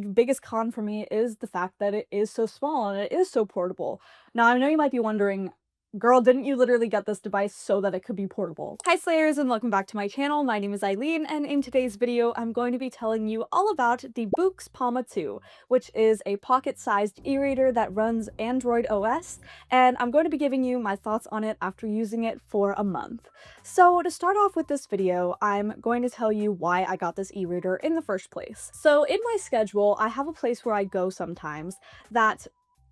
the biggest con for me is the fact that it is so small and it is so portable. Now, I know you might be wondering, girl, didn't you literally get this device so that it could be portable? Hi Slayers, and welcome back to my channel. My name is Eileen, and in today's video, I'm going to be telling you all about the BOOX Palma 2, which is a pocket-sized e-reader that runs Android OS, and I'm going to be giving you my thoughts on it after using it for a month. So to start off with this video, I'm going to tell you why I got this e-reader in the first place. So in my schedule, I have a place where I go sometimes that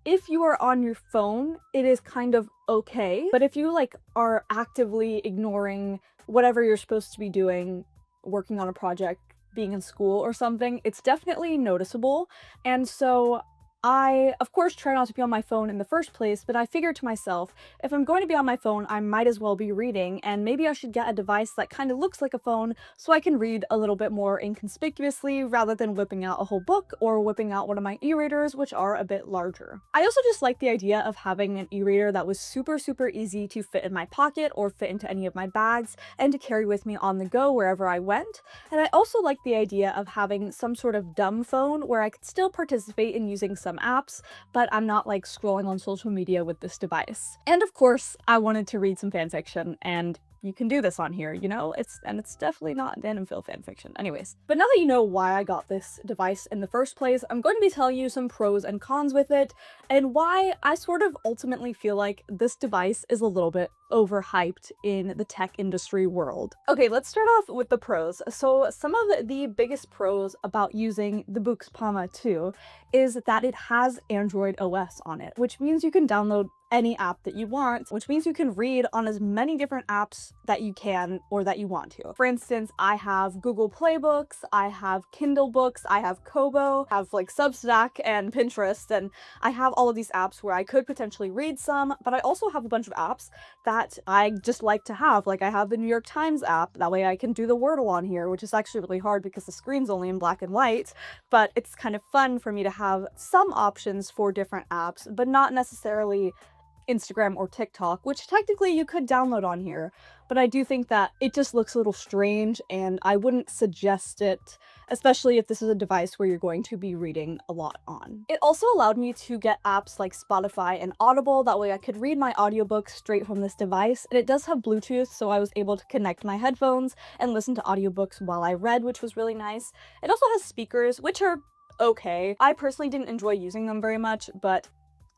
if you are on your phone, it is kind of okay, but if you are actively ignoring whatever you're supposed to be doing, working on a project, being in school or something, it's definitely noticeable. And so I, of course, try not to be on my phone in the first place, but I figured to myself, if I'm going to be on my phone, I might as well be reading, and maybe I should get a device that kind of looks like a phone so I can read a little bit more inconspicuously rather than whipping out a whole book or whipping out one of my e-readers, which are a bit larger. I also just like the idea of having an e-reader that was super easy to fit in my pocket or fit into any of my bags and to carry with me on the go wherever I went. And I also like the idea of having some sort of dumb phone where I could still participate in using some apps, but I'm not scrolling on social media with this device. And of course, I wanted to read some fanfiction, and you can do this on here, you know? It's definitely not Danimphil fanfiction. Anyways. But now that you know why I got this device in the first place, I'm going to be telling you some pros and cons with it, and why I sort of ultimately feel like this device is a little bit overhyped in the tech industry world. Okay, let's start off with the pros. So some of the biggest pros about using the BOOX Palma 2 is that it has Android OS on it, which means you can download any app that you want, which means you can read on as many different apps that you can or that you want to. For instance, I have Google Play Books, I have Kindle Books, I have Kobo, I have Substack and Pinterest, and I have all of these apps where I could potentially read some, but I also have a bunch of apps that I just like to have. I have the New York Times app, that way I can do the Wordle on here, which is actually really hard because the screen's only in black and white, but it's kind of fun for me to have some options for different apps, but not necessarily Instagram or TikTok, which technically you could download on here, but I do think that it just looks a little strange and I wouldn't suggest it, especially if this is a device where you're going to be reading a lot on. It also allowed me to get apps like Spotify and Audible, that way I could read my audiobooks straight from this device, and it does have Bluetooth, so I was able to connect my headphones and listen to audiobooks while I read, which was really nice. It also has speakers, which are okay. I personally didn't enjoy using them very much, but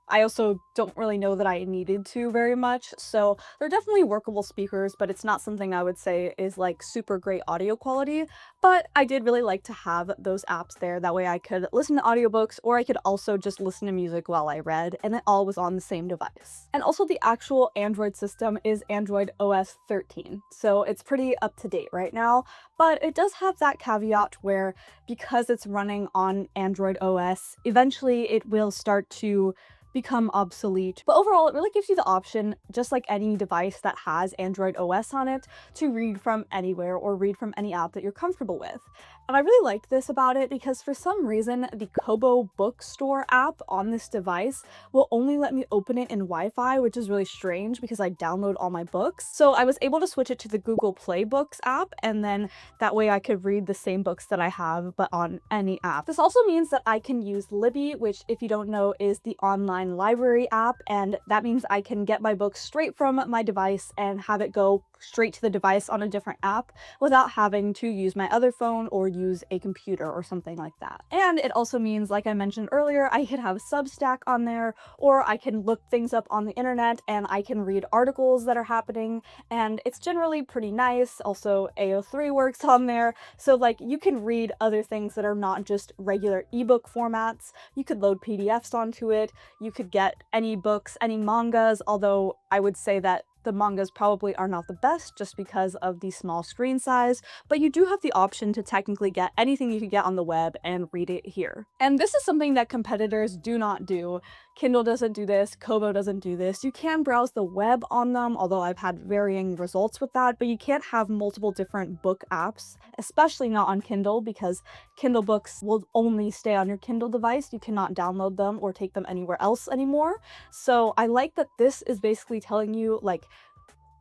I also don't really know that I needed to very much, so they're definitely workable speakers, but it's not something I would say is super great audio quality, but I did really like to have those apps there, that way I could listen to audiobooks, or I could also just listen to music while I read, and it all was on the same device. And also the actual Android system is Android OS 13, so it's pretty up to date right now, but it does have that caveat where because it's running on Android OS, eventually it will start to become obsolete. But overall, it really gives you the option, just like any device that has Android OS on it, to read from anywhere or read from any app that you're comfortable with. And I really liked this about it because for some reason, the Kobo bookstore app on this device will only let me open it in Wi-Fi, which is really strange because I download all my books. So I was able to switch it to the Google Play Books app, and then that way I could read the same books that I have, but on any app. This also means that I can use Libby, which, if you don't know, is the online library app, and that means I can get my books straight from my device and have it go straight to the device on a different app without having to use my other phone or use a computer or something like that. And it also means, like I mentioned earlier, I could have Substack on there, or I can look things up on the internet and I can read articles that are happening, and it's generally pretty nice. Also, AO3 works on there, so you can read other things that are not just regular ebook formats. You could load PDFs onto it, you could get any books, any mangas, although I would say that the mangas probably are not the best just because of the small screen size, but you do have the option to technically get anything you could get on the web and read it here. And this is something that competitors do not do. Kindle doesn't do this, Kobo doesn't do this. You can browse the web on them, although I've had varying results with that, but you can't have multiple different book apps, especially not on Kindle, because Kindle books will only stay on your Kindle device. You cannot download them or take them anywhere else anymore. So I like that this is basically telling you,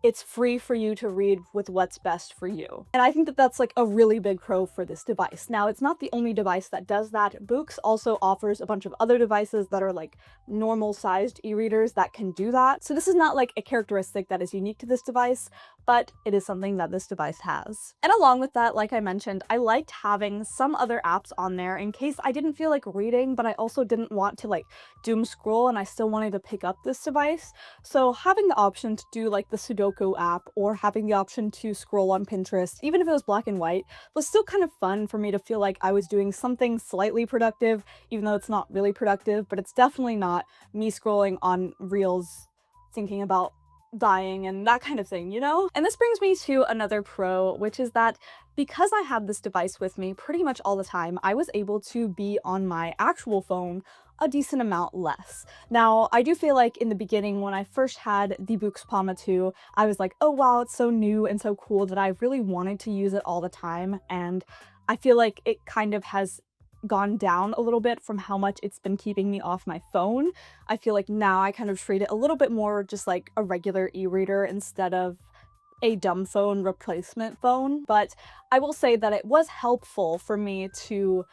it's free for you to read with what's best for you. And I think that that's like a really big pro for this device. Now, it's not the only device that does that. BOOX also offers a bunch of other devices that are like normal sized e-readers that can do that. So this is not like a characteristic that is unique to this device, but it is something that this device has. And along with that, like I mentioned, I liked having some other apps on there in case I didn't feel like reading, but I also didn't want to like doom scroll and I still wanted to pick up this device. So having the option to do like the Sudoku app or having the option to scroll on Pinterest, even if it was black and white, was still kind of fun for me to feel like I was doing something slightly productive, even though it's not really productive, but it's definitely not me scrolling on Reels thinking about dying and that kind of thing, you know? And this brings me to another pro, which is that because I had this device with me pretty much all the time, I was able to be on my actual phone a decent amount less. Now, I do feel like in the beginning when I first had the BOOX Palma 2, I was like, oh wow, it's so new and so cool that I really wanted to use it all the time, and I feel like it kind of has gone down a little bit from how much it's been keeping me off my phone. I feel like now I kind of treat it a little bit more just like a regular e-reader instead of a dumb phone replacement phone. But I will say that it was helpful for me to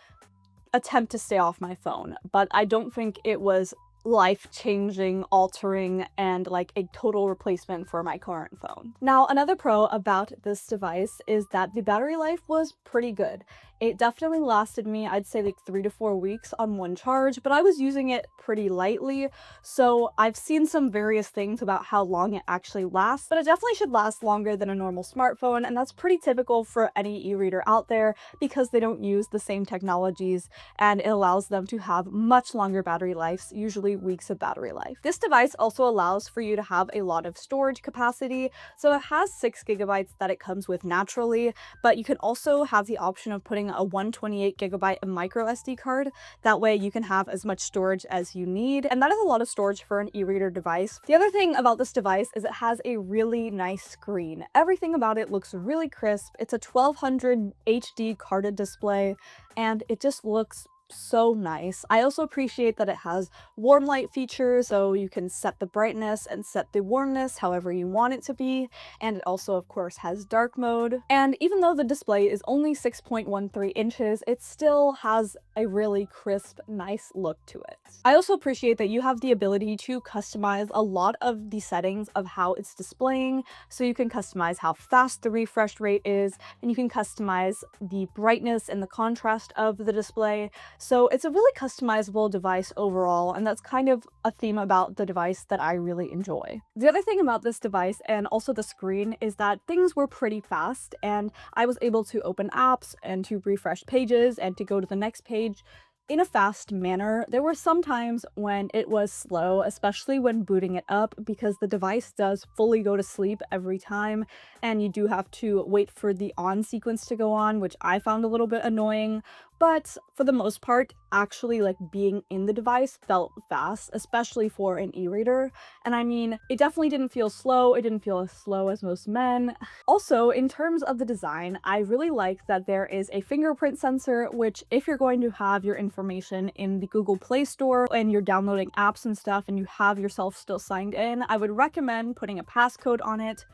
attempt to stay off my phone, but I don't think it was life-changing, altering, and like a total replacement for my current phone. Now, another pro about this device is that the battery life was pretty good. It definitely lasted me, I'd say like 3 to 4 weeks on one charge, but I was using it pretty lightly, so I've seen some various things about how long it actually lasts, but it definitely should last longer than a normal smartphone, and that's pretty typical for any e-reader out there because they don't use the same technologies, and it allows them to have much longer battery lives, usually weeks of battery life. This device also allows for you to have a lot of storage capacity, so it has 6 gigabytes that it comes with naturally, but you can also have the option of putting a 128 gigabyte micro SD card. That way you can have as much storage as you need, and that is a lot of storage for an e-reader device. The other thing about this device is it has a really nice screen. Everything about it looks really crisp. It's a 1200 HD carded display, and it just looks so nice. I also appreciate that it has warm light features, so you can set the brightness and set the warmness however you want it to be, and it also of course has dark mode. And even though the display is only 6.13 inches, it still has a really crisp, nice look to it. I also appreciate that you have the ability to customize a lot of the settings of how it's displaying, so you can customize how fast the refresh rate is, and you can customize the brightness and the contrast of the display. So it's a really customizable device overall, and that's kind of a theme about the device that I really enjoy. The other thing about this device, and also the screen, is that things were pretty fast, and I was able to open apps and to refresh pages and to go to the next page in a fast manner. There were some times when it was slow, especially when booting it up, because the device does fully go to sleep every time, and you do have to wait for the on sequence to go on, which I found a little bit annoying. But for the most part, actually like being in the device felt fast, especially for an e-reader. And I mean, it definitely didn't feel slow. It didn't feel as slow as most men. Also, in terms of the design, I really like that there is a fingerprint sensor, which if you're going to have your information in the Google Play Store and you're downloading apps and stuff and you have yourself still signed in, I would recommend putting a passcode on it.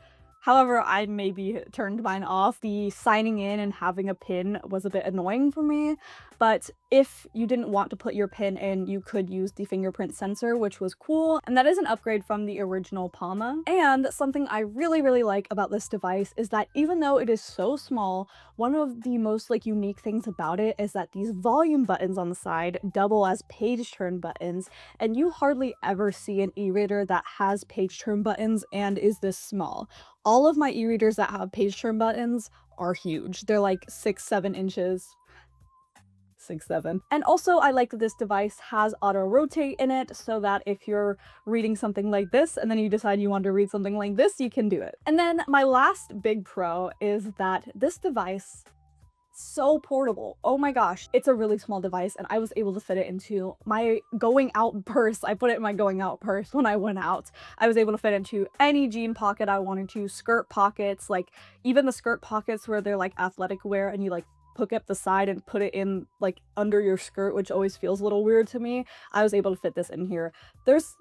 However, I maybe turned mine off. The signing in and having a PIN was a bit annoying for me, but if you didn't want to put your PIN in, you could use the fingerprint sensor, which was cool, and that is an upgrade from the original Palma. And something I really, really like about this device is that even though it is so small, one of the most like unique things about it is that these volume buttons on the side double as page turn buttons, and you hardly ever see an e-reader that has page turn buttons and is this small. All of my e-readers that have page turn buttons are huge. They're like 6-7 inches. 6-7. And also I like that this device has auto rotate in it, so that if you're reading something like this and then you decide you want to read something like this, you can do it. And then my last big pro is that this device, so portable. Oh my gosh, it's a really small device, and I was able to fit it into my going out purse. I put it in my going out purse when I went out. I was able to fit into any jean pocket I wanted to, skirt pockets, like even the skirt pockets where they're like athletic wear and you like hook up the side and put it in like under your skirt, which always feels a little weird to me. I was able to fit this in here. There's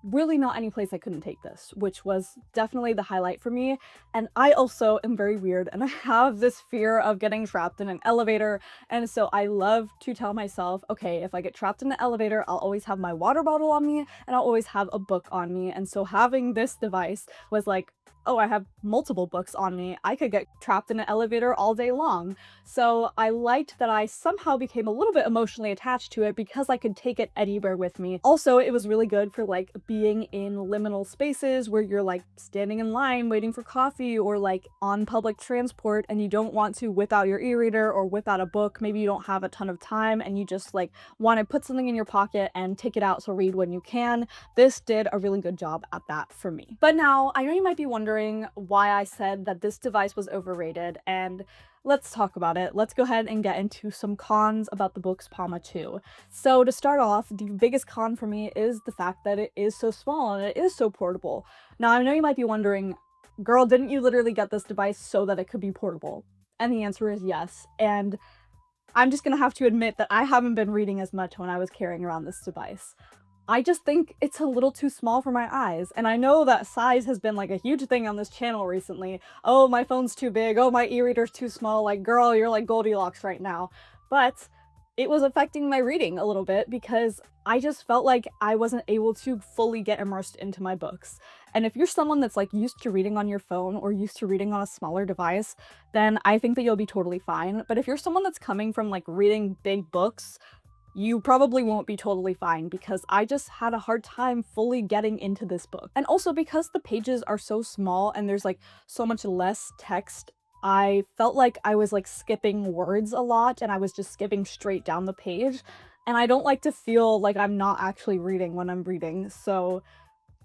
really not any place I couldn't take this, which was definitely the highlight for me. And I also am very weird and I have this fear of getting trapped in an elevator. And so I love to tell myself, okay, if I get trapped in the elevator, I'll always have my water bottle on me and I'll always have a book on me. And so having this device was like, oh, I have multiple books on me. I could get trapped in an elevator all day long. So I liked that I somehow became a little bit emotionally attached to it because I could take it anywhere with me. Also, it was really good for like being in liminal spaces where you're like standing in line waiting for coffee or like on public transport and you don't want to whip out your e-reader or whip out a book. Maybe you don't have a ton of time and you just like want to put something in your pocket and take it out to read when you can. This did a really good job at that for me. But now I know you might be wondering why I said that this device was overrated, and let's talk about it. Let's go ahead and get into some cons about the BOOX Palma 2. So to start off, the biggest con for me is the fact that it is so small and it is so portable. Now I know you might be wondering, girl, didn't you literally get this device so that it could be portable? And the answer is yes. And I'm just gonna have to admit that I haven't been reading as much when I was carrying around this device. I just think it's a little too small for my eyes, and I know that size has been like a huge thing on this channel recently. Oh, my phone's too big, oh, my e-reader's too small, like, girl, you're like Goldilocks right now. But it was affecting my reading a little bit because I just felt like I wasn't able to fully get immersed into my books. And if you're someone that's like used to reading on your phone or used to reading on a smaller device, then I think that you'll be totally fine. But if you're someone that's coming from like reading big books, you probably won't be totally fine because I just had a hard time fully getting into this book. And also because the pages are so small and there's like so much less text, I felt like I was like skipping words a lot and I was just skipping straight down the page. And I don't like to feel like I'm not actually reading when I'm reading. So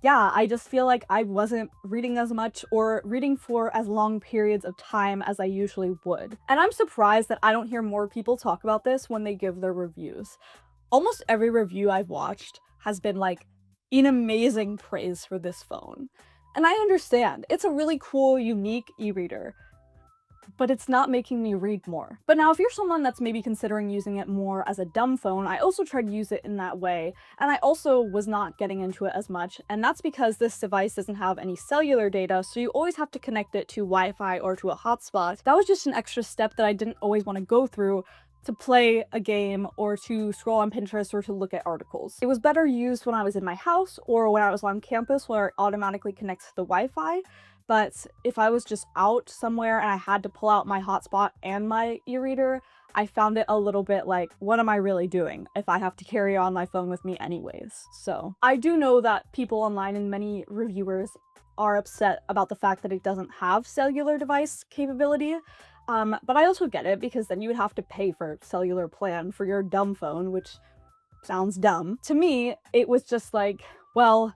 yeah, I just feel like I wasn't reading as much or reading for as long periods of time as I usually would. And I'm surprised that I don't hear more people talk about this when they give their reviews. Almost every review I've watched has been like in amazing praise for this phone. And I understand, it's a really cool, unique e-reader, but it's not making me read more. But now if you're someone that's maybe considering using it more as a dumb phone, I also tried to use it in that way, and I also was not getting into it as much, and that's because this device doesn't have any cellular data, so you always have to connect it to Wi-Fi or to a hotspot. That was just an extra step that I didn't always want to go through to play a game or to scroll on Pinterest or to look at articles. It was better used when I was in my house or when I was on campus where it automatically connects to the Wi-Fi. But if I was just out somewhere and I had to pull out my hotspot and my e-reader, I found it a little bit like, what am I really doing if I have to carry on my phone with me anyways? So I do know that people online and many reviewers are upset about the fact that it doesn't have cellular device capability. But I also get it because then you would have to pay for a cellular plan for your dumb phone, which sounds dumb. To me, it was just like, well,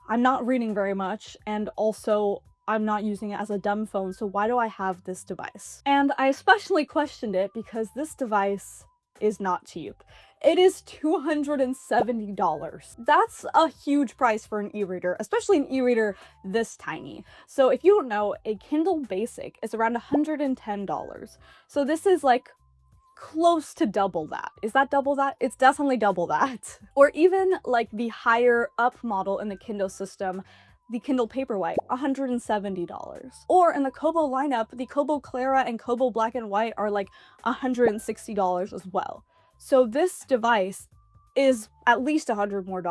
I'm not reading very much, and also I'm not using it as a dumb phone, so why do I have this device? And I especially questioned it because this device is not cheap. It is $270. That's a huge price for an e-reader, especially an e-reader this tiny. So if you don't know, a Kindle Basic is around $110. So this is like close to double that. Is that double that? It's definitely double that. Or even like the higher up model in the Kindle system, the Kindle Paperwhite, $170. Or in the Kobo lineup, the Kobo Clara and Kobo Black and White are like $160 as well. So this device is at least $100 more.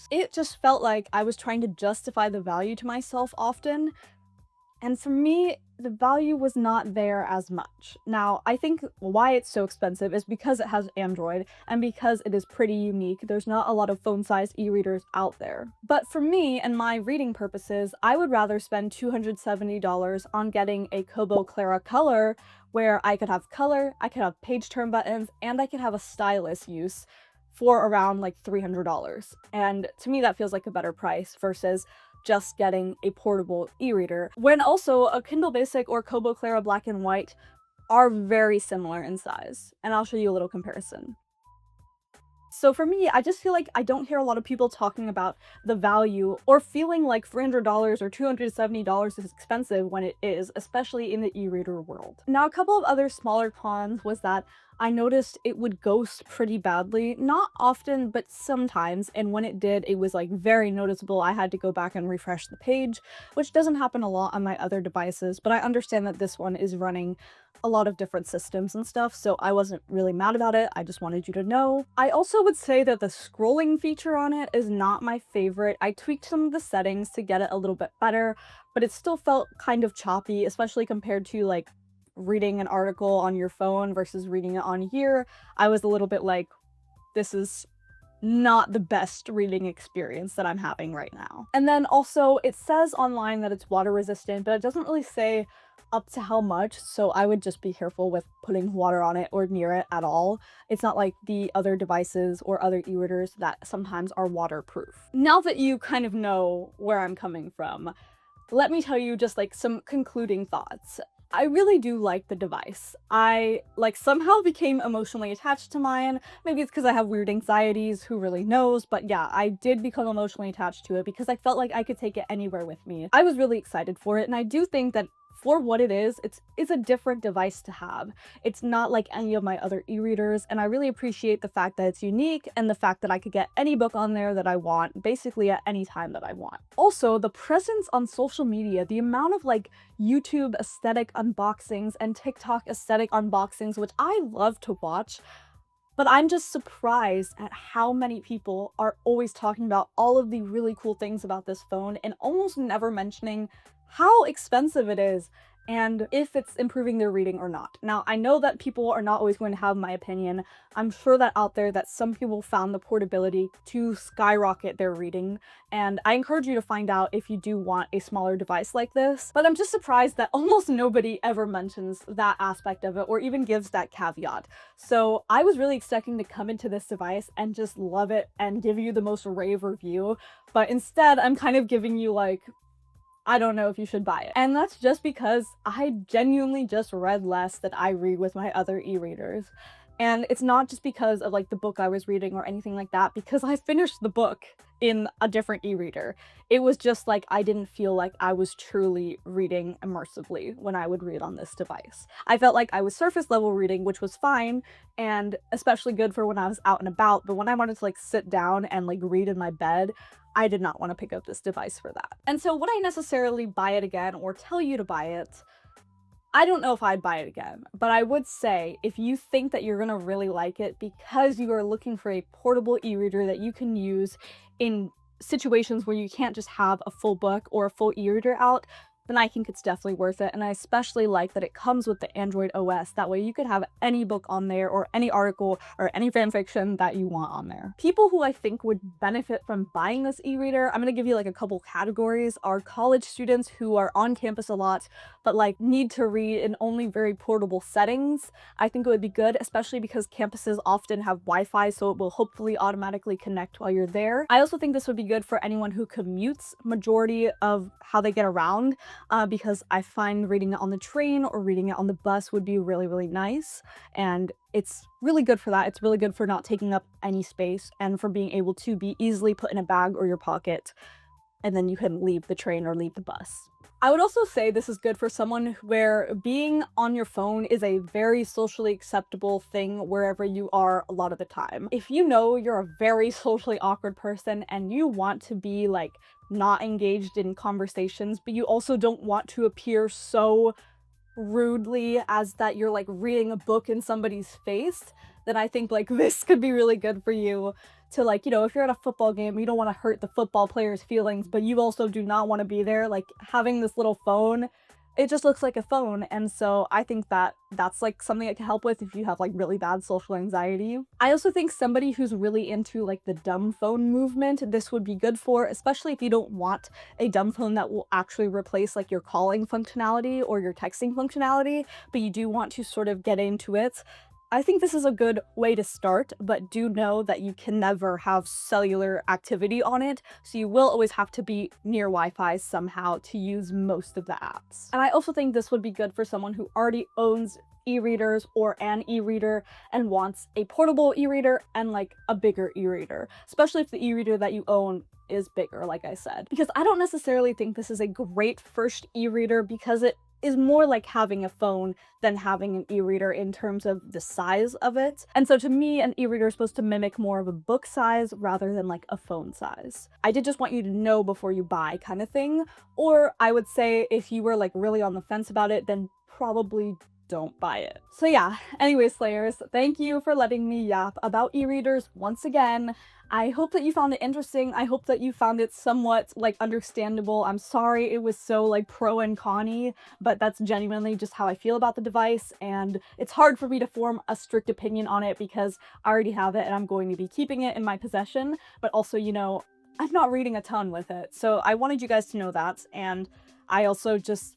It just felt like I was trying to justify the value to myself often, and for me, the value was not there as much. Now, I think why it's so expensive is because it has Android and because it is pretty unique. There's not a lot of phone-sized e-readers out there. But for me and my reading purposes, I would rather spend $270 on getting a Kobo Clara Color, where I could have color, I could have page turn buttons, and I could have a stylus use for around like $300. And to me, that feels like a better price versus just getting a portable e-reader, when also a Kindle Basic or Kobo Clara Black and White are very similar in size. And I'll show you a little comparison. So for me, I just feel like I don't hear a lot of people talking about the value or feeling like $300 or $270 is expensive when it is, especially in the e-reader world. Now, a couple of other smaller cons was that I noticed it would ghost pretty badly. Not often, but sometimes, and when it did, it was like very noticeable. I had to go back and refresh the page, which doesn't happen a lot on my other devices, but I understand that this one is running a lot of different systems and stuff, so I wasn't really mad about it. I just wanted you to know. I also would say that the scrolling feature on it is not my favorite. I tweaked some of the settings to get it a little bit better, but it still felt kind of choppy, especially compared to like reading an article on your phone versus reading it on here. I was a little bit like, this is not the best reading experience that I'm having right now. And then also, it says online that it's water resistant, but it doesn't really say up to how much, so I would just be careful with putting water on it or near it at all. It's not like the other devices or other e-readers that sometimes are waterproof. Now that you kind of know where I'm coming from, let me tell you just like some concluding thoughts. I really do like the device. I like somehow became emotionally attached to mine. Maybe it's because I have weird anxieties, who really knows, but yeah, I did become emotionally attached to it because I felt like I could take it anywhere with me. I was really excited for it, and I do think that for what it is, it's a different device to have. It's not like any of my other e-readers, and I really appreciate the fact that it's unique and the fact that I could get any book on there that I want, basically at any time that I want. Also, the presence on social media, the amount of like YouTube aesthetic unboxings and TikTok aesthetic unboxings, which I love to watch, but I'm just surprised at how many people are always talking about all of the really cool things about this phone and almost never mentioning how expensive it is and if it's improving their reading or not. Now, I know that people are not always going to have my opinion. I'm sure that out there that some people found the portability to skyrocket their reading, and I encourage you to find out if you do want a smaller device like this. But I'm just surprised that almost nobody ever mentions that aspect of it or even gives that caveat. So I was really expecting to come into this device and just love it and give you the most rave review, but instead I'm kind of giving you like, I don't know if you should buy it. And that's just because I genuinely just read less than I read with my other e-readers. And it's not just because of like the book I was reading or anything like that, because I finished the book in a different e-reader. It was just like I didn't feel like I was truly reading immersively when I would read on this device. I felt like I was surface level reading, which was fine and especially good for when I was out and about, but when I wanted to like sit down and like read in my bed, I did not want to pick up this device for that. And so would I necessarily buy it again or tell you to buy it? I don't know if I'd buy it again, but I would say if you think that you're gonna really like it because you are looking for a portable e-reader that you can use in situations where you can't just have a full book or a full e-reader out, then I think it's definitely worth it. And I especially like that it comes with the Android OS. That way you could have any book on there or any article or any fanfiction that you want on there. People who I think would benefit from buying this e-reader, I'm gonna give you like a couple categories, are college students who are on campus a lot, but like need to read in only very portable settings. I think it would be good, especially because campuses often have Wi-Fi, so it will hopefully automatically connect while you're there. I also think this would be good for anyone who commutes majority of how they get around, because I find reading it on the train or reading it on the bus would be really, really nice. And it's really good for that. It's really good for not taking up any space and for being able to be easily put in a bag or your pocket, and then you can leave the train or leave the bus. I would also say this is good for someone where being on your phone is a very socially acceptable thing wherever you are a lot of the time. If you know you're a very socially awkward person and you want to be like not engaged in conversations, but you also don't want to appear so rudely as that you're like reading a book in somebody's face, then I think like this could be really good for you to like, you know, if you're at a football game, you don't want to hurt the football players' feelings, but you also do not want to be there, like having this little phone, it just looks like a phone. And so I think that that's like something that can help with if you have like really bad social anxiety. I also think somebody who's really into like the dumb phone movement, this would be good for, especially if you don't want a dumb phone that will actually replace like your calling functionality or your texting functionality, but you do want to sort of get into it. I think this is a good way to start, but do know that you can never have cellular activity on it, so you will always have to be near Wi-Fi somehow to use most of the apps. And I also think this would be good for someone who already owns e-readers or an e-reader and wants a portable e-reader and like a bigger e-reader, especially if the e-reader that you own is bigger, like I said. Because I don't necessarily think this is a great first e-reader because it is more like having a phone than having an e-reader in terms of the size of it. And so to me, an e-reader is supposed to mimic more of a book size rather than like a phone size. I did just want you to know before you buy kind of thing. Or I would say if you were like really on the fence about it, then probably don't buy it. So yeah, anyway, Slayers, thank you for letting me yap about e-readers once again. I hope that you found it interesting. I hope that you found it somewhat like understandable. I'm sorry it was so like pro and con-y, but that's genuinely just how I feel about the device, and it's hard for me to form a strict opinion on it because I already have it and I'm going to be keeping it in my possession, but also, you know, I'm not reading a ton with it. So I wanted you guys to know that, and I also just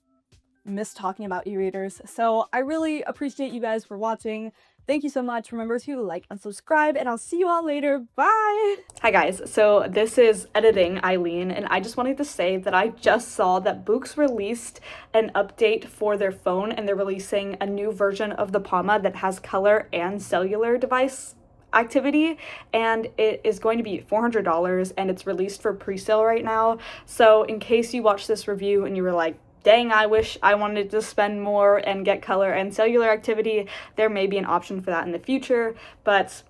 miss talking about e-readers. So I really appreciate you guys for watching. Thank you so much. Remember to like and subscribe, and I'll see you all later. Bye! Hi guys, so this is Editing Eileen, and I just wanted to say that I just saw that BOOX released an update for their phone, and they're releasing a new version of the Palma that has color and cellular device activity, and it is going to be $400, and it's released for pre-sale right now. So in case you watched this review and you were like, dang, I wish I wanted to spend more and get color and cellular activity, there may be an option for that in the future, but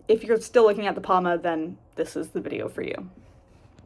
if you're still looking at the Palma, then this is the video for you.